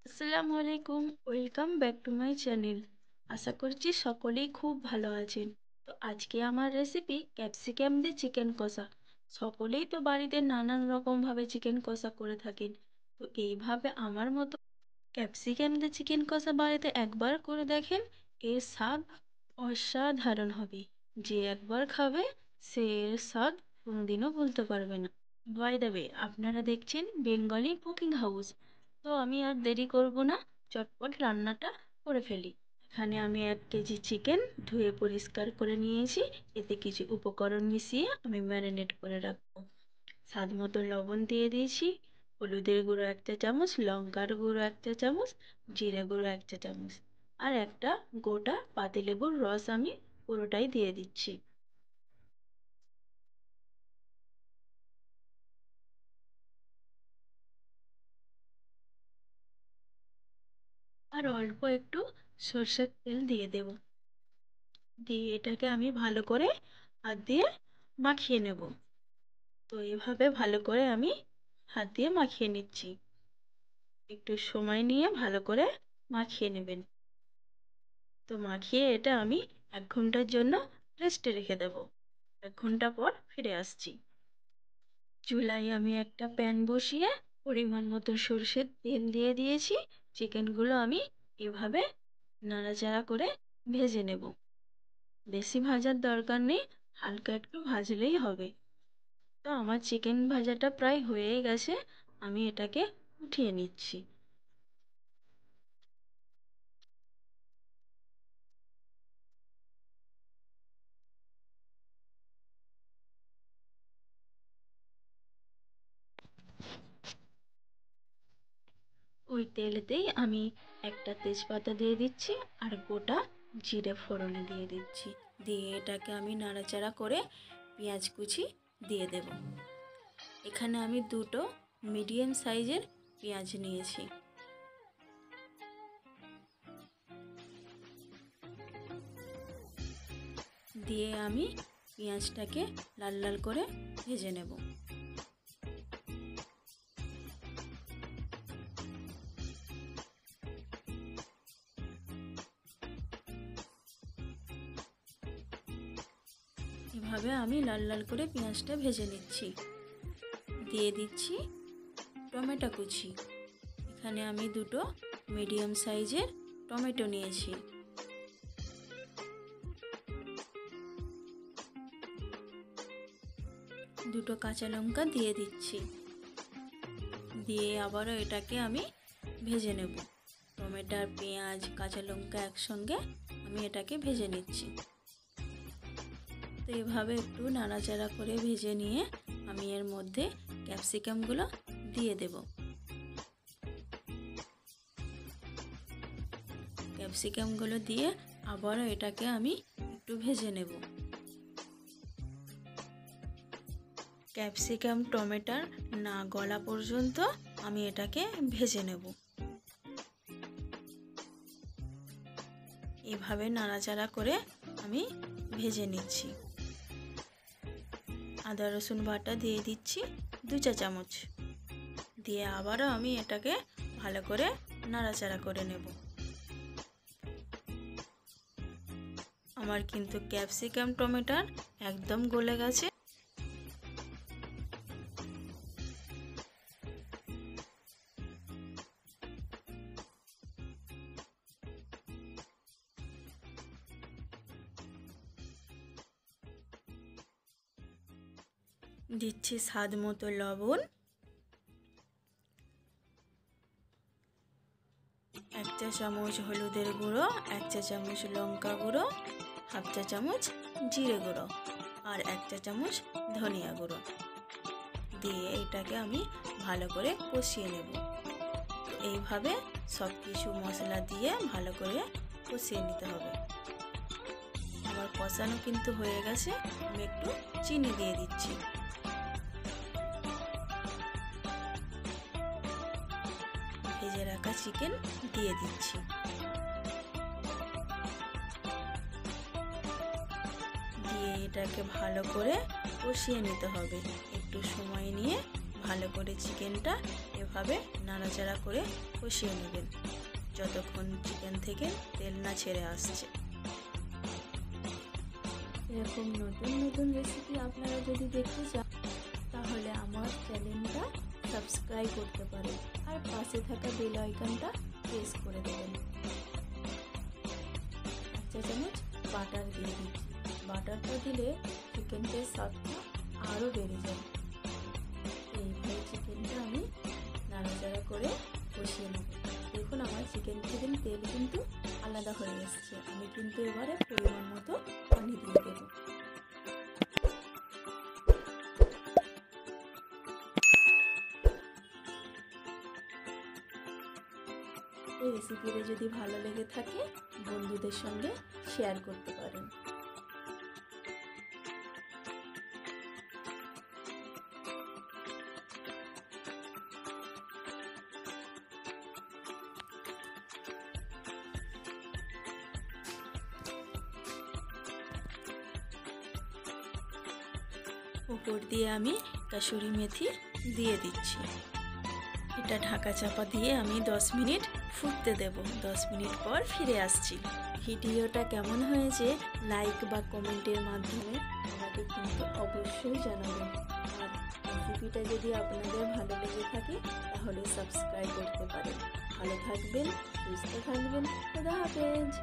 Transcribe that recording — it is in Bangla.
আসসালামু আলাইকুম, welcome back to my channel. আশা করছি সকলেই খুব ভালো আছেন। তো আজকে আমার রেসিপি ক্যাপসিকাম দিয়ে চিকেন কষা। সকলেই তো বাড়িতে নানান রকমভাবে চিকেন কষা করে থাকেন। তো এইভাবে আমার মতো ক্যাপসিকাম দিয়ে চিকেন কষা বাড়িতে একবার করে দেখেন, এর স্বাদ অসাধারণ হবে। যে একবার খাবে সে এর স্বাদ কোনোদিনও ভুলতে পারবে না। বাই দ্য ওয়ে, আপনারা দেখছেন বেঙ্গলি কুকিং হাউস। তো আমি আর দেরি করব না, চটপট রান্নাটা করে ফেলি। এখানে আমি 1 কেজি চিকেন ধুয়ে পরিষ্কার করে নিয়েছি। এতে কিছু উপকরণ মিশিয়ে আমি ম্যারিনেট করে রাখবো। স্বাদ মতো লবণ দিয়ে দিয়েছি, হলুদের গুঁড়ো 1 চা চামচ, লঙ্কার গুঁড়ো 1 চা চামচ, জিরে গুঁড়ো 1 চা চামচ, আর একটা গোটা পাতিলেবুর রস আমি পুরোটাই দিয়ে দিচ্ছি। আর অল্প একটু সর্ষের তেল দিয়ে দেব। দিয়ে এটাকে আমি ভালো করে হাত দিয়ে মাখিয়ে নেব। তো এভাবে ভালো করে আমি হাত দিয়ে মাখিয়ে নিচ্ছি। একটু সময় নিয়ে ভালো করে মাখিয়ে নেবেন। তো মাখিয়ে এটা আমি 1 ঘন্টার জন্য রেস্টে রেখে দেব। 1 ঘন্টা পর ফিরে আসছি। চুলায় আমি একটা প্যান বসিয়ে পরিমাণ মতো সরষের তেল দিয়ে দিয়েছি। চিকেনগুলো আমি এভাবে নাড়াচাড়া করে ভেজে নেব। বেশি ভাজার দরকার নেই, হালকা একটু ভাজলেই হবে। তো আমার চিকেন ভাজাটা প্রায় হয়েই গেছে, আমি এটাকে উঠিয়ে নিচ্ছি। ওই তেলেতেই আমি একটা তেজপাতা দিয়ে দিচ্ছি আর গোটা জিরে ফোড়নে দিয়ে দিচ্ছি। দিয়ে এটাকে আমি নাড়াচাড়া করে পেঁয়াজ কুচি দিয়ে দেব। এখানে আমি 2টো মিডিয়াম সাইজের পেঁয়াজ নিয়েছি। দিয়ে আমি পেঁয়াজটাকে লাল লাল করে ভেজে নেব। এভাবে আমি লাল লাল করে পেঁয়াজটা ভেজে নিচ্ছি। দিয়ে দিচ্ছি টমেটো কুচি। এখানে আমি 2টো মিডিয়াম সাইজের টমেটো নিয়েছি। 2টো কাঁচা লঙ্কা দিয়ে দিচ্ছি। দিয়ে আবারও এটাকে আমি ভেজে নেব। টমেটো, পেঁয়াজ, কাঁচা লঙ্কা একসঙ্গে আমি এটাকে ভেজে নিচ্ছি। তো এভাবে একটু নাড়াচাড়া করে ভেজে নিয়ে আমি এর মধ্যে ক্যাপসিকামগুলো দিয়ে দেব। ক্যাপসিকামগুলো দিয়ে আবারও এটাকে আমি একটু ভেজে নেব। ক্যাপসিকাম টমেটোর না গলা পর্যন্ত আমি এটাকে ভেজে নেব। এভাবে নাড়াচাড়া করে আমি ভেজে নিচ্ছি। আদা রসুন বাটা দিয়ে দিচ্ছি 2 চা চামচ। দিয়ে আবারও আমি এটাকে ভালো করে নাড়াচাড়া করে নেব। আমার কিন্তু ক্যাপসিকাম টমেটোর একদম গলে গেছে। দিচ্ছি স্বাদ মতো লবণ, 1 চা চামচ হলুদের গুঁড়ো, 1 চা চামচ লঙ্কা গুঁড়ো, 1/2 চা চামচ জিরে গুঁড়ো, আর 1 চা চামচ ধনিয়া গুঁড়ো। দিয়ে এটাকে আমি ভালো করে কষিয়ে নেব। এইভাবে সব কিছু মশলা দিয়ে ভালো করে কষিয়ে নিতে হবে। আমার কষানো কিন্তু হয়ে গেছে, আমি একটু চিনি দিয়ে দিচ্ছি। ভেজে রাখা চিকেন দিয়ে দিচ্ছি। দিয়ে এটাকে ভালো করে কষিয়ে নিতে হবে। একটু সময় নিয়ে ভালো করে চিকেনটা এভাবে নাড়াচাড়া করে কষিয়ে নেবেন। যতক্ষণ চিকেন থেকে তেল না ছেড়ে আসছে। এরকম নতুন নতুন রেসিপি আপনারা যদি দেখতে চান তাহলে আমার চ্যানেলটা সাবস্ক্রাইব করতে পারেন আর পাশে থাকা বেল আইকনটা প্রেস করে দেবেন। 1 চা চামচ বাটার দিয়ে দিচ্ছি। বাটারটা দিলে চিকেনটার স্বাদটা আরও বেড়ে যায়। এইভাবে চিকেনটা আমি নাড়াচাড়া করে কষিয়ে নেব। দেখুন আমার চিকেন থেকে তেল কিন্তু আলাদা হয়ে এসছে। আমি কিন্তু এবারে পরিমাণ মতো পানি দিয়ে দেব। এই রেসিপিটা যদি ভালো লেগে থাকে বন্ধুদের সঙ্গে শেয়ার করতে পারেন। উপর দিয়ে আমি কাসুরি মেথি দিয়ে দিচ্ছি। এটা ঢাকা চাপা দিয়ে আমি 10 মিনিট ফুটতে দেব। 10 মিনিট পর ফিরে আসছি। ভিডিওটা কেমন হয়েছে লাইক বা কমেন্টের মাধ্যমে আমাকে কিন্তু অবশ্যই জানাবেন। আর রেসিপিটা যদি আপনাদের ভালো লেগে থাকে তাহলে সাবস্ক্রাইব করতে পারেন। ভালো থাকবেন, সুস্থ থাকবেন। খোদা হাফেজ।